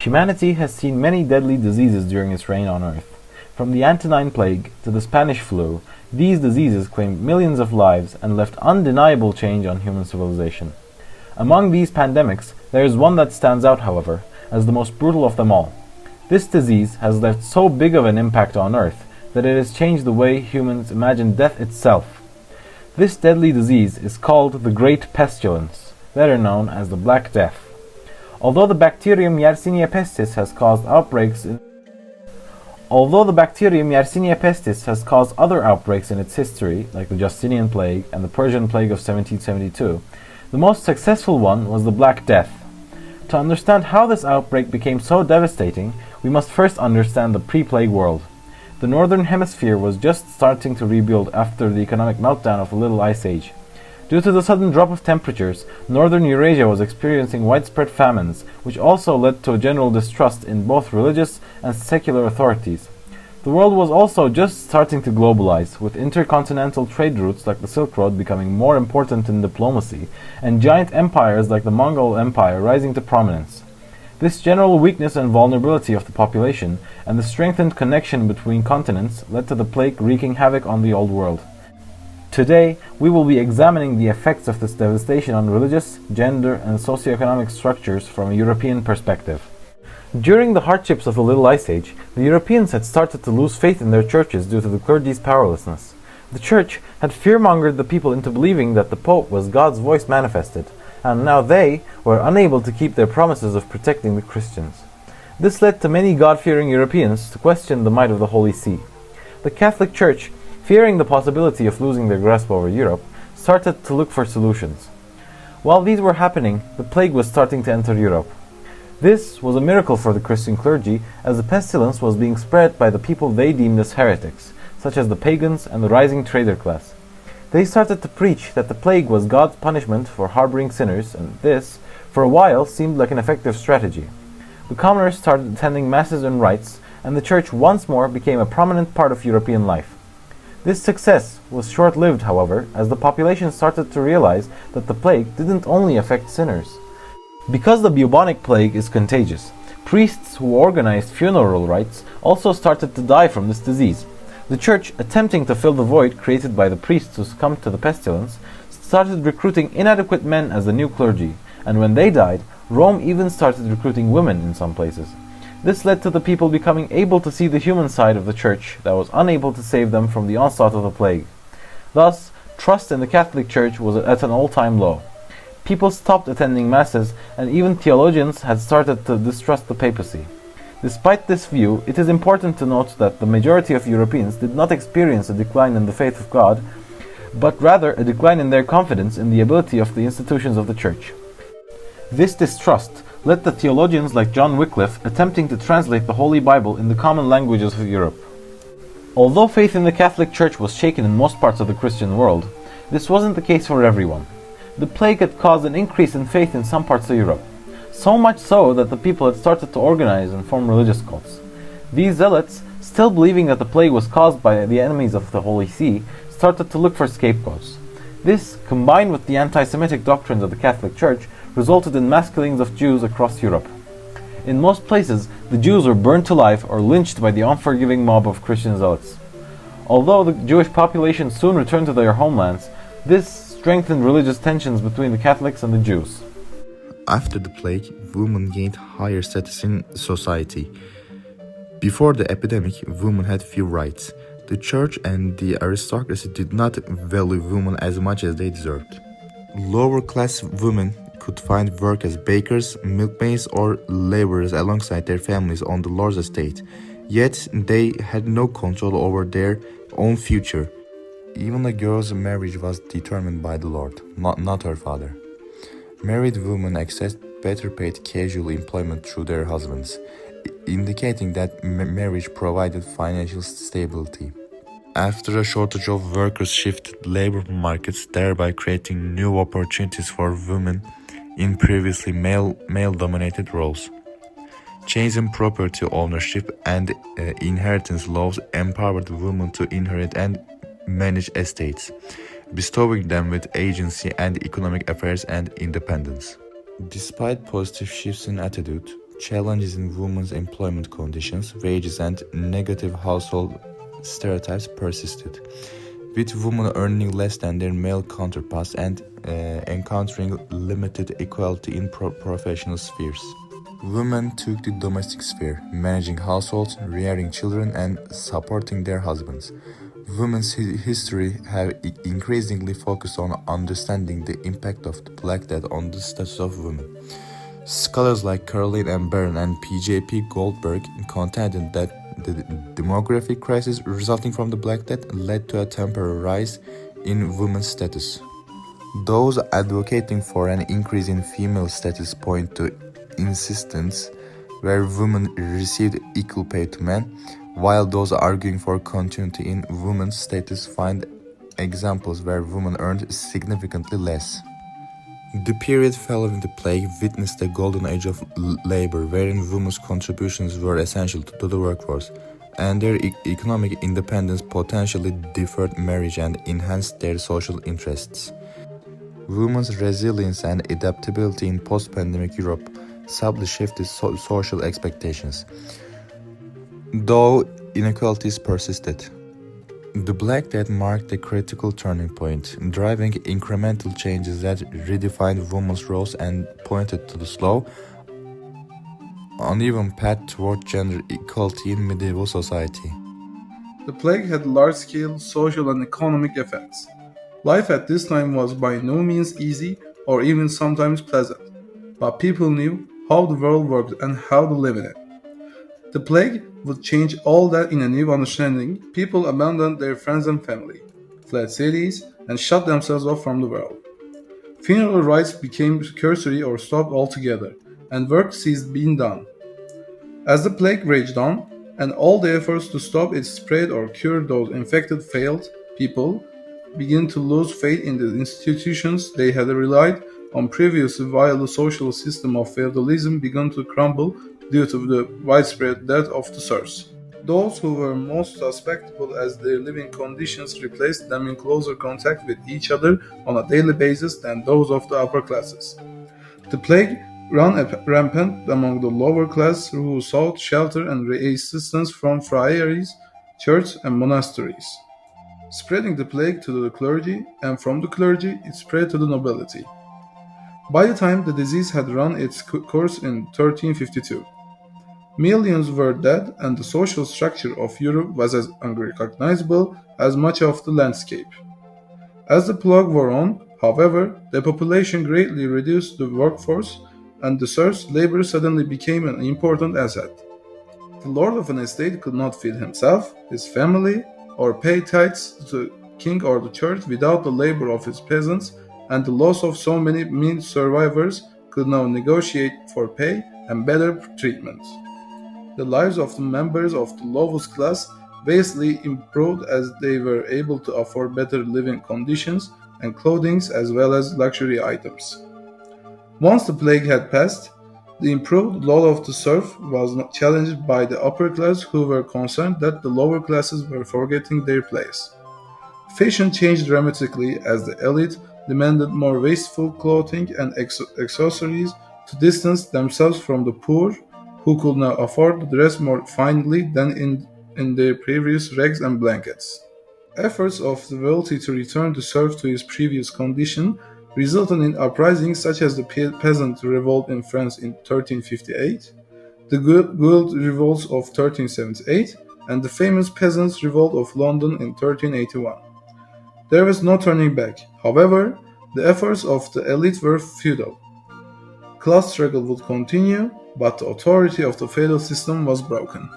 Humanity has seen many deadly diseases during its reign on Earth. From the Antonine Plague to the Spanish flu, these diseases claimed millions of lives and left undeniable change on human civilization. Among these pandemics, there is one that stands out, however, as the most brutal of them all. This disease has left so big of an impact on Earth that it has changed the way humans imagine death itself. This deadly disease is called the Great Pestilence, better known as the Black Death. Although the bacterium Yersinia pestis has caused other outbreaks in its history, like the Justinian Plague and the Persian Plague of 1772, the most successful one was the Black Death. To understand how this outbreak became so devastating, we must first understand the pre-plague world. The Northern Hemisphere was just starting to rebuild after the economic meltdown of the Little Ice Age. Due to the sudden drop of temperatures, northern Eurasia was experiencing widespread famines, which also led to a general distrust in both religious and secular authorities. The world was also just starting to globalize, with intercontinental trade routes like the Silk Road becoming more important in diplomacy, and giant empires like the Mongol Empire rising to prominence. This general weakness and vulnerability of the population, and the strengthened connection between continents, led to the plague wreaking havoc on the old world. Today, we will be examining the effects of this devastation on religious, gender, and socioeconomic structures from a European perspective. During the hardships of the Little Ice Age, the Europeans had started to lose faith in their churches due to the clergy's powerlessness. The church had fear-mongered the people into believing that the Pope was God's voice manifested, and now they were unable to keep their promises of protecting the Christians. This led to many God-fearing Europeans to question the might of the Holy See. The Catholic Church, fearing the possibility of losing their grasp over Europe, started to look for solutions. While these were happening, the plague was starting to enter Europe. This was a miracle for the Christian clergy, as the pestilence was being spread by the people they deemed as heretics, such as the pagans and the rising trader class. They started to preach that the plague was God's punishment for harboring sinners, and this, for a while, seemed like an effective strategy. The commoners started attending masses and rites, and the church once more became a prominent part of European life. This success was short-lived, however, as the population started to realize that the plague didn't only affect sinners. Because the bubonic plague is contagious, priests who organized funeral rites also started to die from this disease. The church, attempting to fill the void created by the priests who succumbed to the pestilence, started recruiting inadequate men as the new clergy, and when they died, Rome even started recruiting women in some places. This led to the people becoming able to see the human side of the church that was unable to save them from the onslaught of the plague. Thus, trust in the Catholic Church was at an all-time low. People stopped attending masses, and even theologians had started to distrust the papacy. Despite this view, it is important to note that the majority of Europeans did not experience a decline in the faith of God, but rather a decline in their confidence in the ability of the institutions of the Church. This distrust led to theologians like John Wycliffe attempting to translate the Holy Bible in the common languages of Europe. Although faith in the Catholic Church was shaken in most parts of the Christian world, this wasn't the case for everyone. The plague had caused an increase in faith in some parts of Europe, so much so that the people had started to organize and form religious cults. These zealots, still believing that the plague was caused by the enemies of the Holy See, started to look for scapegoats. This, combined with the anti-Semitic doctrines of the Catholic Church, resulted in mass killings of Jews across Europe. In most places, the Jews were burned to life or lynched by the unforgiving mob of Christian zealots. Although the Jewish population soon returned to their homelands, this strengthened religious tensions between the Catholics and the Jews. After the plague, women gained higher status in society. Before the epidemic, women had few rights. The church and the aristocracy did not value women as much as they deserved. Lower-class women could find work as bakers, milkmaids, or laborers alongside their families on the lord's estate, yet they had no control over their own future. Even a girl's marriage was determined by the Lord, not her father. Married women accessed better paid casual employment through their husbands, indicating that marriage provided financial stability. After a shortage of workers shifted labor markets, thereby creating new opportunities for women in previously male-dominated roles. Change in property ownership and inheritance laws empowered women to inherit and manage estates, bestowing them with agency and economic affairs and independence. Despite positive shifts in attitude, Challenges in women's employment conditions, wages, and negative household stereotypes persisted, with women earning less than their male counterparts and encountering limited equality in professional spheres. Women took the domestic sphere, managing households, rearing children, and supporting their husbands. Women's history have increasingly focused on understanding the impact of the Black Death on the status of women. Scholars like Caroline M. Barron and P.J.P. Goldberg contended that the demographic crisis resulting from the Black Death led to a temporary rise in women's status. Those advocating for an increase in female status point to instances where women received equal pay to men, while those arguing for continuity in women's status find examples where women earned significantly less. The period following the plague witnessed a golden age of labor, wherein women's contributions were essential to the workforce, and their economic independence potentially deferred marriage and enhanced their social interests. Women's resilience and adaptability in post-pandemic Europe subtly shifted social expectations, though inequalities persisted. The Black Death marked a critical turning point, driving incremental changes that redefined women's roles and pointed to the slow, uneven path toward gender equality in medieval society. The plague had large-scale social and economic effects. Life at this time was by no means easy or even sometimes pleasant, but people knew how the world worked and how to live in it. The plague would change all that in a new understanding. People abandoned their friends and family, fled cities, and shut themselves off from the world. Funeral rites became cursory or stopped altogether, and work ceased being done. As the plague raged on, and all the efforts to stop its spread or cure those infected failed, people began to lose faith in the institutions they had relied on previously, while the social system of feudalism began to crumble due to the widespread death of the serfs. Those who were most susceptible as their living conditions replaced them in closer contact with each other on a daily basis than those of the upper classes. The plague ran rampant among the lower class who sought shelter and assistance from friaries, churches, and monasteries, spreading the plague to the clergy, and from the clergy it spread to the nobility. By the time the disease had run its course in 1352, millions were dead, and the social structure of Europe was as unrecognizable as much of the landscape. As the plague wore on, however, the population greatly reduced the workforce, and the serf's labor suddenly became an important asset. The lord of an estate could not feed himself, his family, or pay tithes to the king or the church without the labor of his peasants, and the loss of so many mean survivors could now negotiate for pay and better treatment. The lives of the members of the lowest class vastly improved as they were able to afford better living conditions and clothing as well as luxury items. Once the plague had passed, the improved lot of the serf was challenged by the upper class who were concerned that the lower classes were forgetting their place. Fashion changed dramatically as the elite demanded more wasteful clothing and accessories to distance themselves from the poor, who could now afford to dress more finely than in their previous rags and blankets. Efforts of the wealthy to return the serf to his previous condition resulted in uprisings such as the Peasant Revolt in France in 1358, the Guild Revolts of 1378, and the famous Peasants' Revolt of London in 1381. There was no turning back. However, the efforts of the elite were futile. Class struggle would continue, but the authority of the feudal system was broken.